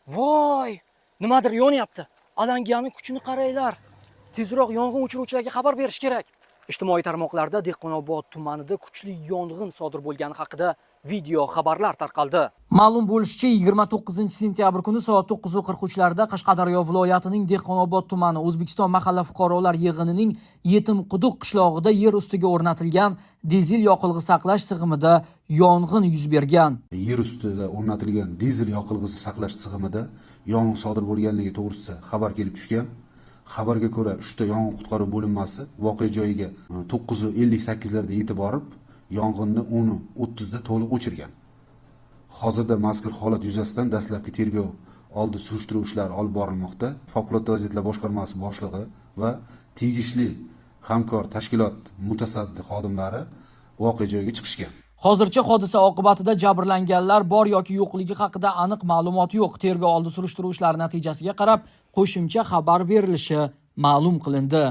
Voy, nimadir yonyapti. Alanganing kuchini qaranglar. Tezroq yong'in o'chiruvchilarga xabar berish kerak. Ijtimoiy tarmoqlarda Dehqonobod tumanida kuchli yong'in sodir bo'lgani haqida video xabarlar tarqaldi. Ma'lum bo'lishicha, 29-sentyabr kuni soat 9:43larda Qashqadaryo viloyatining Dehqonobod tumani O'zbekiston mahalla fuqarolar yig'inining Yetimquduq qishlog'ida yer ustiga o'rnatilgan dizel yoqilg'i saqlash sig'imida yong'in yuz bergan. Yer ustida o'rnatilgan dizel yoqilg'isi saqlash sig'imida yong'in sodir bo'lganligi to'g'risida xabar kelib tushgan. Xabarga ko'ra, uchta yong'in qutqaruv bo'linmasi voqea joyiga 9:58 larda yetib borib, yong'inni 10:30 da to'liq o'chirgan. Hozirda mazkur holat yuzasidan dastlabki tergov oldi surishtiruv ishlari olib borilmoqda. Favqulodda vaziyatlar boshqarmasi boshlig'i va tegishli hamkor tashkilot mutasaddi xodimlari voqea joyiga chiqishgan. Hozircha hodisa oqibatida jabrlanganlar bor yoki yo'qligi haqida aniq ma'lumot yo'q. Tergov oldi surishtiruv ishlari natijasiga qarab qo'shimcha xabar berilishi ma'lum qilindi.